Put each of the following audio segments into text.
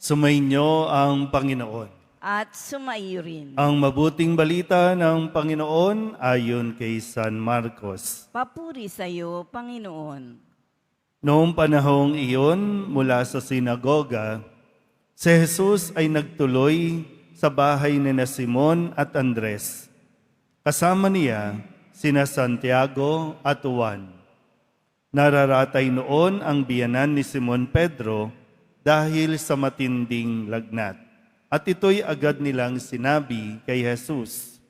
Sumainyo ang Panginoon. At sumaiyo rin. Ang mabuting balita ng Panginoon ayon kay San Marcos. Papuri sa iyo, Panginoon. Noong panahong iyon, mula sa sinagoga, si Jesus ay nagtuloy sa bahay ni Simon at Andres. Kasama niya sina Santiago at Juan. Nararatay noon ang biyanan ni Simon Pedro dahil sa matinding lagnat. At ito'y agad nilang sinabi kay Jesus.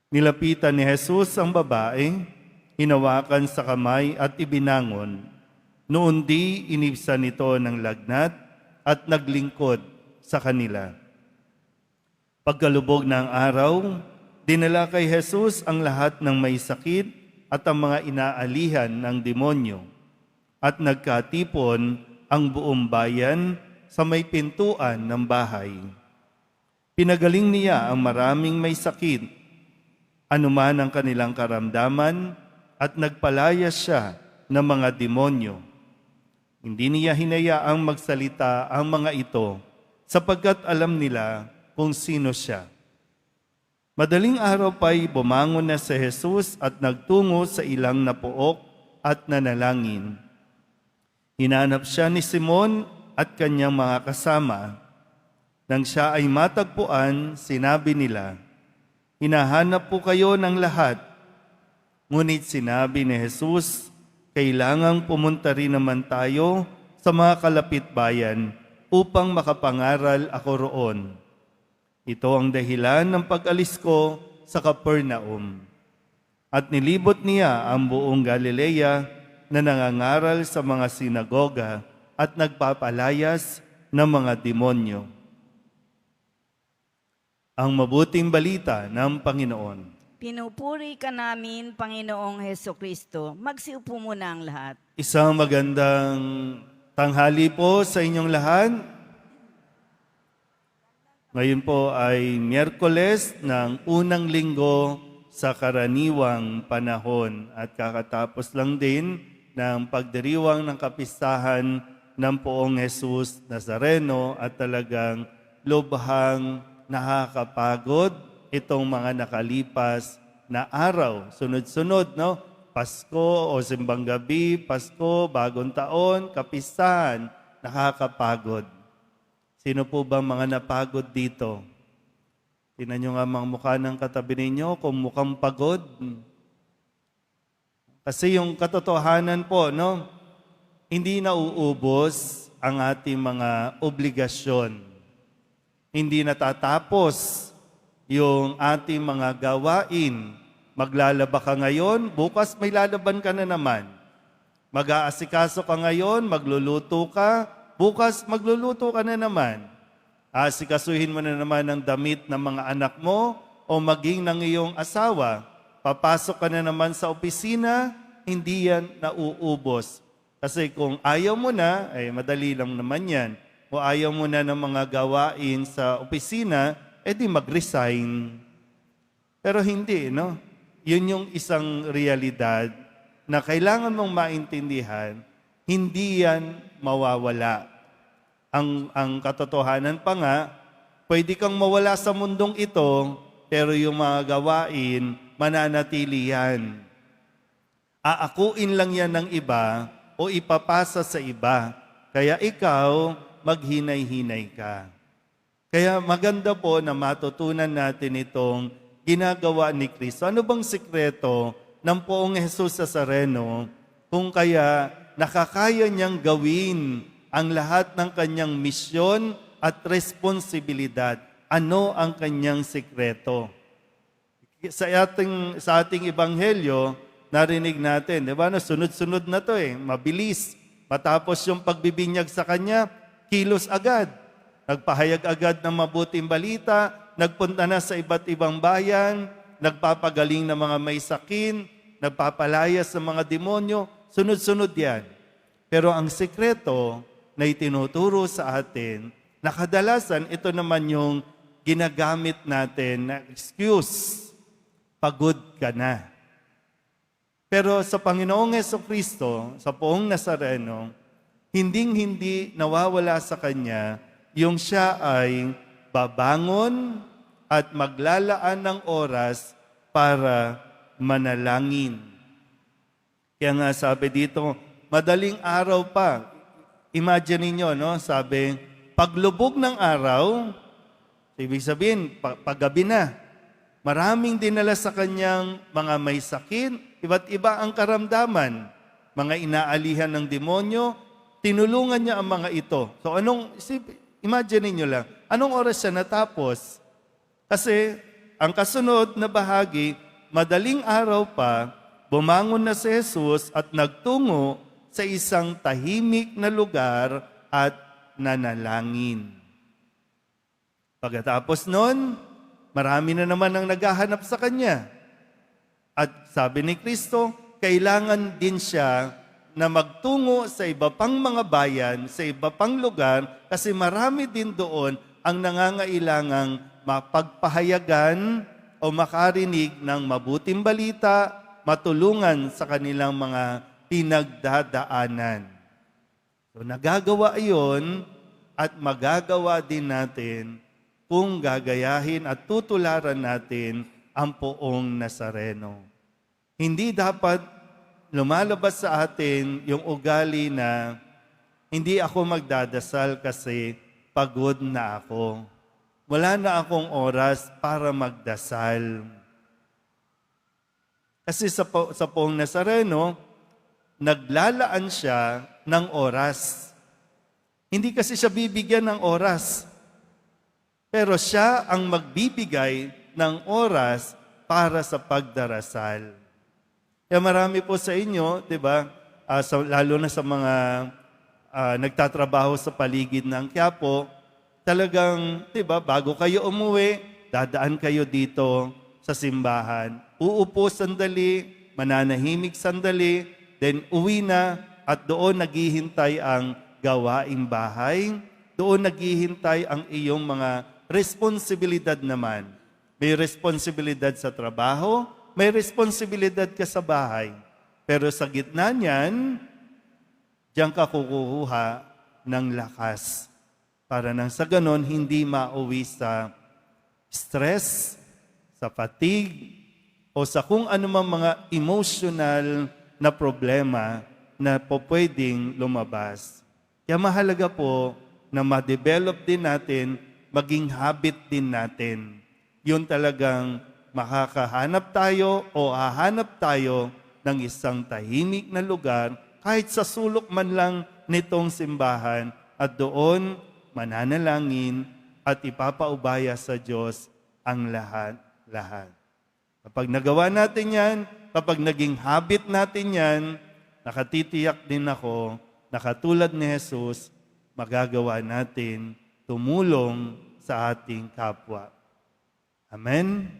Nilapitan ni Jesus ang babae, hinawakan sa kamay at ibinangon. Noon di inibsan ito ng lagnat at naglingkod sa kanila. Pagkalubog ng araw, dinala kay Jesus ang lahat ng may sakit at ang mga inaalihan ng demonyo. At nagkatipon ang buong bayan sa may pintuan ng bahay. Pinagaling niya ang maraming may sakit, anuman ang kanilang karamdaman, at nagpalayas siya ng mga demonyo. Hindi niya hinayaang magsalita ang mga ito, sapagkat alam nila kung sino siya. Madaling araw pa'y bumangon na si Jesus at nagtungo sa ilang napuok at nanalangin. Hinanap siya ni Simon at kanyang mga kasama. Nang siya ay matagpuan, sinabi nila, "Hinahanap po kayo ng lahat." Ngunit sinabi ni Jesus, "Kailangang pumunta rin naman tayo sa mga kalapit bayan upang makapangaral ako roon. Ito ang dahilan ng pag-alis ko sa Capernaum." At nilibot niya ang buong Galilea na nangangaral sa mga sinagoga at nagpapalayas ng mga demonyo. Ang mabuting balita ng Panginoon. Pinupuri ka namin, Panginoong Hesukristo. Magsiupo muna ang lahat. Isang magandang tanghali po sa inyong lahat. Ngayon po ay Miyerkules ng unang linggo sa karaniwang panahon at kakatapos lang din ng pagdiriwang ng kapistahan ng Poong Jesus Nazareno at talagang lubhang nakakapagod itong mga nakalipas na araw. Sunod-sunod, no? Pasko o Simbang Gabi, Pasko, Bagong Taon, kapistahan, nakakapagod. Sino po ba mga napagod dito? Tingnan nyo nga mga mukha ng katabi ninyo kung mukhang pagod. Kasi yung katotohanan po, no? Hindi nauubos ang ating mga obligasyon. Hindi natatapos yung ating mga gawain. Maglalaba ka ngayon, bukas may lalaban ka na naman. Mag-aasikaso ka ngayon, magluluto ka, bukas magluluto ka na naman. Asikasuhin mo na naman ang damit ng mga anak mo o maging ng iyong asawa. Papasok ka na naman sa opisina, hindi yan nauubos. Kasi kung ayaw mo na, ay madali lang naman yan. O ayaw mo na ng mga gawain sa opisina, edi mag-resign. Pero hindi, no? Yun yung isang realidad na kailangan mong maintindihan, hindi yan mawawala. Ang katotohanan pa nga, pwede kang mawala sa mundong ito, pero yung mga gawain, mananatili yan. Aakuin lang yan ng iba o ipapasa sa iba. Kaya ikaw, maghinay-hinay ka. Kaya maganda po na matutunan natin itong ginagawa ni Kristo. Ano bang sikreto ng Poong Jesus Nazareno kung kaya nakakaya niyang gawin ang lahat ng kanyang misyon at responsibilidad? Ano ang kanyang sikreto? Sa ating ebanghelyo, narinig natin, di ba? Sunod-sunod na to mabilis. Matapos yung pagbibinyag sa kanya, kilos agad. Nagpahayag agad ng mabuting balita, nagpunta na sa iba't ibang bayan, nagpapagaling ng mga may sakit, nagpapalayas ng mga demonyo, sunod-sunod yan. Pero ang sikreto na itinuturo sa atin, na kadalasan ito naman yung ginagamit natin na excuse, pagod ka na. Pero sa Panginoong Hesukristo, sa Poong Nazareno, hinding-hindi nawawala sa Kanya yung siya ay babangon at maglalaan ng oras para manalangin. Kaya nga sabi dito, madaling araw pa. Imagine niyo, no? Sabi, paglubog ng araw, ibig sabihin, paggabi na, maraming dinala sa kanyang mga may sakit, iba't iba ang karamdaman, mga inaalihan ng demonyo, tinulungan niya ang mga ito. So imagine niyo lang, anong oras siya natapos? Kasi ang kasunod na bahagi, madaling araw pa, bumangon na si Jesus at nagtungo sa isang tahimik na lugar at nanalangin. Pagkatapos nun, marami na naman ang naghahanap sa kanya. At sabi ni Kristo, kailangan din siya na magtungo sa iba pang mga bayan, sa iba pang lugar, kasi marami din doon ang nangangailangang mapagpahayagan o makarinig ng mabuting balita, matulungan sa kanilang mga pinagdadaanan. So nagagawa iyon at magagawa din natin kung gagayahin at tutularan natin ang poong Nazareno. Hindi dapat lumalabas sa atin yung ugali na hindi ako magdadasal kasi pagod na ako. Wala na akong oras para magdasal. Kasi sa poong Nazareno, naglalaan siya ng oras. Hindi kasi siya bibigyan ng oras. Pero siya ang magbibigay ng oras para sa pagdarasal. Kaya marami po sa inyo, di ba, lalo na sa mga nagtatrabaho sa paligid ng Quiapo, talagang, di ba, bago kayo umuwi, dadaan kayo dito sa simbahan. Uupo sandali, mananahimik sandali, then uwi na at doon naghihintay ang gawaing bahay, doon naghihintay ang iyong mga responsibilidad naman. May responsibilidad sa trabaho, may responsibilidad ka sa bahay. Pero sa gitna niyan, diyan ka kukuha ng lakas para nang sa ganon hindi mauwi sa stress, sa fatigue, o sa kung anumang mga emotional na problema na po pwedeng lumabas. Kaya mahalaga po na ma-develop din natin, maging habit din natin. Yun talagang makakahanap tayo o hahanap tayo ng isang tahimik na lugar kahit sa sulok man lang nitong simbahan at doon mananalangin at ipapaubaya sa Diyos ang lahat-lahat. Kapag nagawa natin yan, kapag naging habit natin yan, nakatitiyak din ako, nakatulad ni Jesus, magagawa natin tumulong sa ating kapwa. Amen?